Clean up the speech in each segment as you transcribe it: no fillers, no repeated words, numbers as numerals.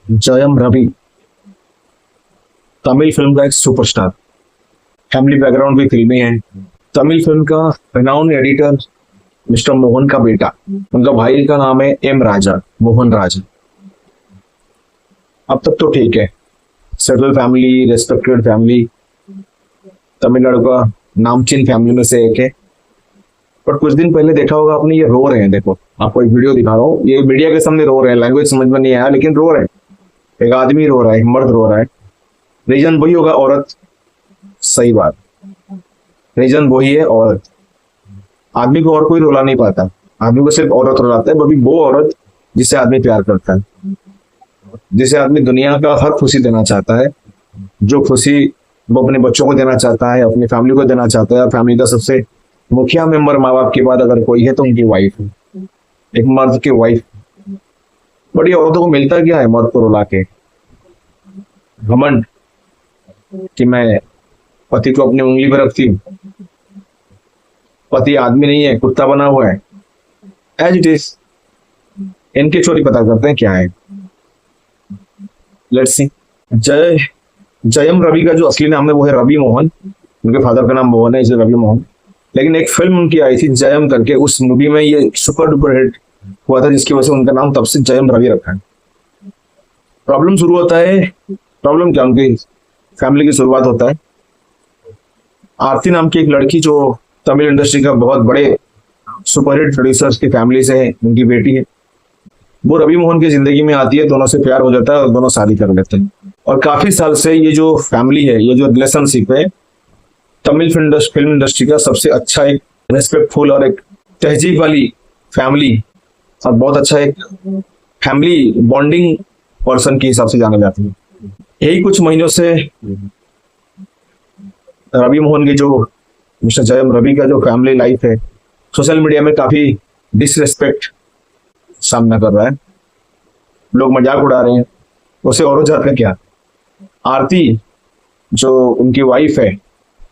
Jayam Ravi Tamil film का एक superstar, family background भी फिल्मी है। तमिल फिल्म का रिनाउंड एडिटर मिस्टर मोहन का बेटा, उनका भाई का नाम है एम राजा, मोहन राजा। अब तक तो ठीक है, settle family, respected family, Tamil Nadu का नामचीन फैमिली में से एक है। पर कुछ दिन पहले देखा होगा आपने, ये रो रहे हैं। देखो आपको एक वीडियो दिखा रहा हूँ, ये मीडिया के सामने रो रहे हैं, लैंग्वेज समझ में नहीं आया लेकिन रो रहे हैं। एक आदमी रो रहा है, एक मर्द रो रहा है। रीजन वही होगा, औरत। सही बात, रीजन वही है, औरत। आदमी को और कोई रुला नहीं पाता, आदमी को सिर्फ औरत रुलाता है, वो औरत जिसे आदमी प्यार करता है, जिसे आदमी दुनिया का हर खुशी देना चाहता है, जो खुशी वो अपने बच्चों को देना चाहता है, अपनी फैमिली को देना चाहता है। फैमिली का सबसे मुखिया मेंबर माँ बाप के बाद अगर कोई है तो उनकी वाइफ है, एक मर्द की वाइफ। बड़ी औरतों को मिलता क्या है मर्द को रुला के? घमंड कि मैं पति को अपनी उंगली पर रखती हूँ। पति आदमी नहीं है, कुत्ता बना हुआ है। एज इट इज, इनके चोरी पता करते हैं क्या है। Let's see. जयम रवि का जो असली नाम है वो है रवि मोहन। उनके फादर का नाम मोहन है, इसलिए रवि मोहन। लेकिन एक फिल्म उनकी आई थी जयम करके, उस मूवी में ये सुपर डुपर हिट हुआ था, जिसकी वजह से उनका नाम तब से जयम रवि रखा है। प्रॉब्लम शुरू होता है, प्रॉब्लम क्या, उनकी फैमिली की शुरुआत होता है। आरती नाम की एक लड़की जो तमिल इंडस्ट्री का बहुत बड़े सुपरहिट प्रोड्यूसर्स की फैमिली से है, उनकी बेटी है। वो रवि मोहन की जिंदगी में आती है, दोनों से प्यार हो जाता है और दोनों शादी कर लेते हैं। और काफी साल से ये जो फैमिली है, ये जो रिलेशनशिप है, तमिल फिल्म इंडस्ट्री का सबसे अच्छा एक रेस्पेक्टफुल और एक तहजीब वाली फैमिली, और बहुत अच्छा एक फैमिली बॉन्डिंग पर्सन के हिसाब से जाना जाती है। यही कुछ महीनों से रवि मोहन की जो मिस्टर जयम रवि का जो फैमिली लाइफ है, सोशल मीडिया में काफी डिसरेस्पेक्ट सामना कर रहा है। लोग मजाक उड़ा रहे हैं। उसे और जात का क्या, आरती जो उनकी वाइफ है,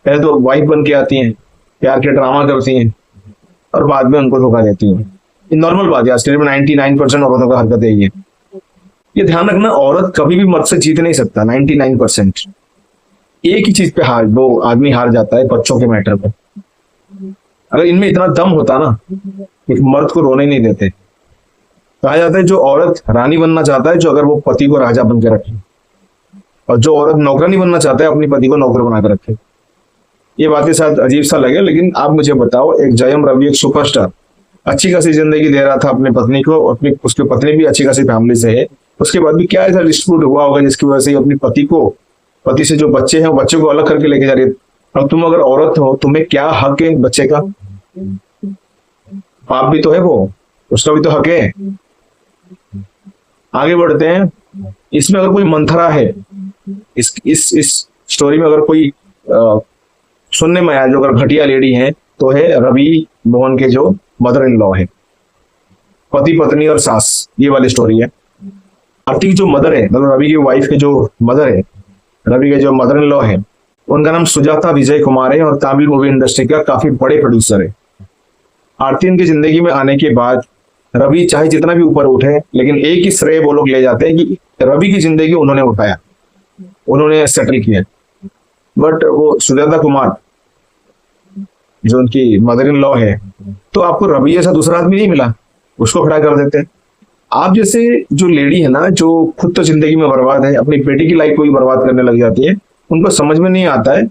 पहले तो वाइफ बन के आती हैं, प्यार के ड्रामा करती हैं और बाद में उनको धोखा देती हैं। ये नॉर्मल बात है, ऑस्ट्रेलिया में 99% औरतों का हरकत है ये ध्यान रखना। औरत कभी भी मर्द से जीत नहीं सकता। 99% एक ही चीज पे वो आदमी हार जाता है, बच्चों के मैटर पर। अगर इनमें इतना दम होता ना, एक मर्द को रोने नहीं देते। कहा जाता है जो औरत रानी बनना चाहता है, जो अगर वो पति को राजा बन के रखे, और जो औरत नौकरानी बनना चाहता है, अपने पति को नौकर बना के रखे। ये बातें शायद अजीब सा लगे, लेकिन आप मुझे बताओ, एक जयम रवि एक सुपरस्टार अच्छी खासी जिंदगी दे रहा था अपनी पत्नी को, अपनी उसकी पत्नी भी अच्छी खासी फैमिली से है, उसके बाद भी क्या ऐसा डिस्प्यूट हुआ होगा जिसकी वजह से अपनी पति से जो बच्चे हैं, बच्चे को अलग करके लेके जा रही है। अब तुम अगर औरत हो, तुम्हें क्या हक है बच्चे का? बाप भी तो है वो, उसका भी तो हक है। आगे बढ़ते हैं। इसमें अगर कोई मंथरा है, इस स्टोरी में अगर कोई सुनने में आया जो अगर घटिया लेडी है, तो है रवि मोहन के जो मदर इन लॉ है, पति पत्नी और सास, ये वाली स्टोरी है। आरती की जो मदर है, मतलब रवि की वाइफ के जो मदर है, रवि के जो मदर इन लॉ है, उनका नाम सुजाता विजय कुमार है और तमिल मूवी इंडस्ट्री का काफी बड़े प्रोड्यूसर है। आरती इनकी जिंदगी में आने के बाद रवि चाहे जितना भी ऊपर उठे, लेकिन एक ही श्रेय वो लोग ले जाते हैं कि रवि की जिंदगी उन्होंने उठाया, उन्होंने सेटल किया। बट वो सुजाता कुमार जो उनकी मदर इन लॉ है, तो आपको रवि जैसा दूसरा आदमी नहीं मिला, उसको खड़ा कर देते हैं। आप जैसे जो लेडी है ना, जो खुद तो जिंदगी में बर्बाद है, अपनी बेटी की लाइफ को भी बर्बाद करने लग जाती है, उनको समझ में नहीं आता है।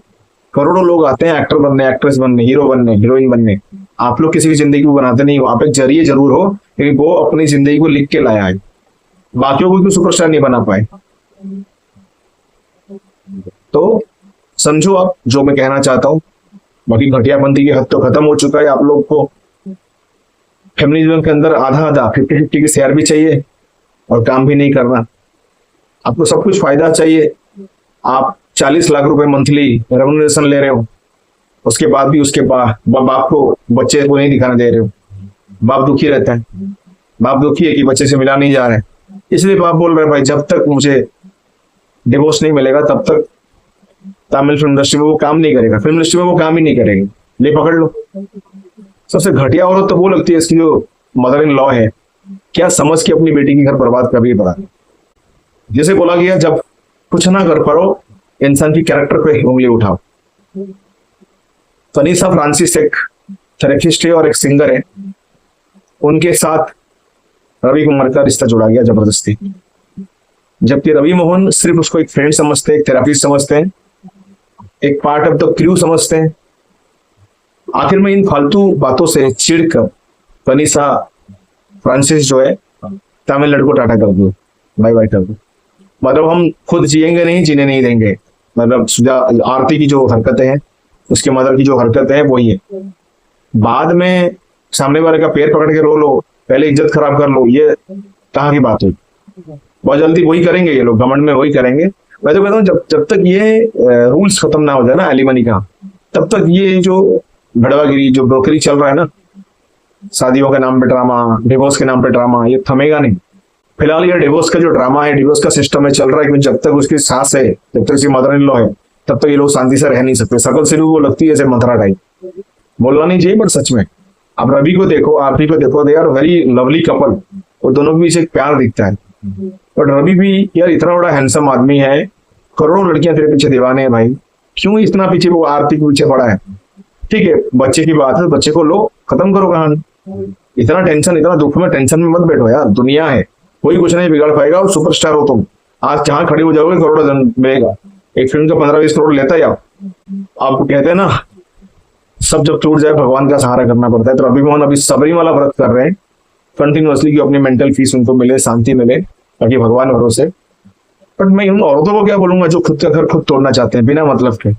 करोड़ों लोग आते हैं एक्टर बनने, एक्ट्रेस बनने, हीरो बनने, हीरोइन बनने। आप लोग किसी की जिंदगी को बनाते नहीं हो, आप एक जरिए जरूर हो, लेकिन वो अपनी जिंदगी को लिख के लाया है। बाकियों को सुपरस्टार नहीं बना पाए। तो समझो आप जो मैं कहना चाहता हूँ। बाकी घटियापंथी की हद तो खत्म हो चुका है। आप लोग को फेमिनिज्म के अंदर आधा आधा 50-50 की शेयर भी चाहिए और काम भी नहीं करना। आपको सब कुछ फायदा चाहिए। आप 40 लाख रुपए मंथली रेम्युनरेशन ले रहे हो, उसके बाद भी उसके बाप को बच्चे को नहीं दिखाने दे रहे हो। बाप दुखी रहता है, बाप दुखी है कि बच्चे से मिला नहीं जा रहे हैं, इसलिए बाप बोल रहे हैं भाई जब तक मुझे डिवोर्स नहीं मिलेगा तब तक तमिल फिल्म इंडस्ट्री में वो काम नहीं करेगा, फिल्म इंडस्ट्री में वो काम ही नहीं करेगी। ले पकड़ लो। सबसे घटिया औरत तो वो लगती है इसकी जो मदर इन लॉ है, क्या समझ के अपनी बेटी की घर बर्बाद कर रही है। जैसे बोला गया, जब कुछ ना कर पाओ इंसान की कैरेक्टर पे उंगली उठाओ। वनीसा फ्रांसिस एक थेरेपिस्ट है और एक सिंगर है, उनके साथ रवि कुमार का रिश्ता जोड़ा गया जबरदस्ती। जबकि रवि मोहन सिर्फ उसको एक फ्रेंड समझते हैं, एक थेरेपिस्ट समझते हैं, एक पार्ट ऑफ द क्रू समझते हैं। आखिर में इन फालतू बातों से चिढ़कर वनीसा फ्रांसिस जो है तमिलनाडु को टाटा कर दो, बाय बाय कर दो। मतलब हम खुद जिएंगे नहीं, जीने नहीं देंगे। मतलब आरती की जो हरकतें हैं, उसके मदर की जो हरकतें हैं वही है। बाद में सामने वाले का पैर पकड़ के रो लो, पहले इज्जत खराब कर लो, ये कहाँ की बात हुई। बहुत जल्दी वही करेंगे ये लोग, घमंड में वही करेंगे। मैं तो कहता हूँ जब तक ये रूल्स खत्म ना हो जाए ना एलिमनी का, तब तक ये जो भड़वागिरी, जो ब्रोकरी चल रहा है ना, शादियों के नाम पे ड्रामा, डिवोर्स के नाम पे ड्रामा, ये थमेगा नहीं। फिलहाल ये डिवोर्स का जो ड्रामा है, डिवोर्स का सिस्टम है चल रहा है, क्योंकि जब तक उसकी सास है, जब तक उसकी मदर इन लॉ है, तब तक ये लोग शांति से रह नहीं सकते। सकल से वो लगती है जैसे मंथरा टाइप, बोलना नहीं चाहिए पर सच में। अब रवि को देखो, आरती को देखो, they are very lovely couple, और दोनों के बीच एक प्यार दिखता है। बट रवि भी यार इतना बड़ा हैंडसम आदमी है, करोड़ों लड़कियां तेरे पीछे दीवाने हैं भाई, क्यों इतना पीछे वो आरती के पीछे पड़ा है। ठीक है, बच्चे की बात है, बच्चे को लो, खत्म करो कहानी। इतना टेंशन, इतना दुख में टेंशन में मत बैठो यार, दुनिया है, कोई कुछ नहीं बिगाड़ पाएगा। और सुपरस्टार हो तुम, आज जहां खड़े हो जाओगे करोड़ों धन मिलेगा। एक फिल्म का 15-20 करोड़ लेता है आपको कहते हैं ना, सब जब टूट जाए भगवान का सहारा करना पड़ता है। तो रवि मोहन अभी सबरीमाला व्रत कर रहे हैं कंटिन्यूअसली, कि अपनी मेंटल पीस उनको मिले, शांति मिले, ताकि भगवान भरोसे। बट मैं उन औरतों को क्या बोलूंगा जो खुद का घर खुद तोड़ना चाहते हैं बिना मतलब के।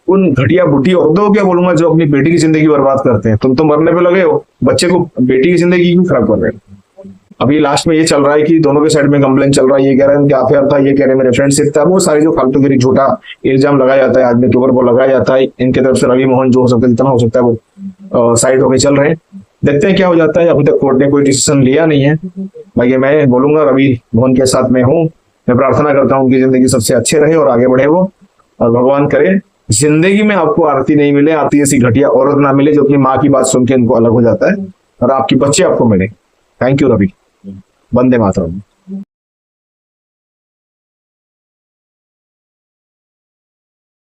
उन घटिया बुढ़ी औरतों को क्या बोलूंगा जो अपनी बेटी की जिंदगी बर्बाद करते हैं। तुम तो मरने पे लगे हो, बच्चे को, बेटी की जिंदगी क्यों खराब कर रहे हो। अभी लास्ट में ये चल रहा है कि दोनों के साइड में कंप्लेन चल रहा है, ये कह रहे हैं कि अफेयर था, ये कह रहे हैं मेरे फ्रेंडशिप था। वो सारी जो फालतूगिरी, झूठा इल्जाम लगाया जाता है आदमी के ऊपर, वो लगाया जाता है। इनके तरफ से रवि मोहन जो हो सकता है, जितना हो सकता है वो साइड होकर चल रहे हैं। देखते हैं क्या हो जाता है। अभी तक कोर्ट ने कोई डिसीजन लिया नहीं है। बाकी मैं बोलूंगा रवि मोहन के साथ मैं हूँ। मैं प्रार्थना करता हूँ उनकी जिंदगी सबसे अच्छे रहे और आगे बढ़े वो, और भगवान करे जिंदगी में आपको आरती नहीं मिले, आरती जैसी घटिया औरत ना मिले जो अपनी माँ की बात सुन के इनको अलग हो जाता है, और आपके बच्चे आपको मिले। Thank you Ravi. वंदे मातरम।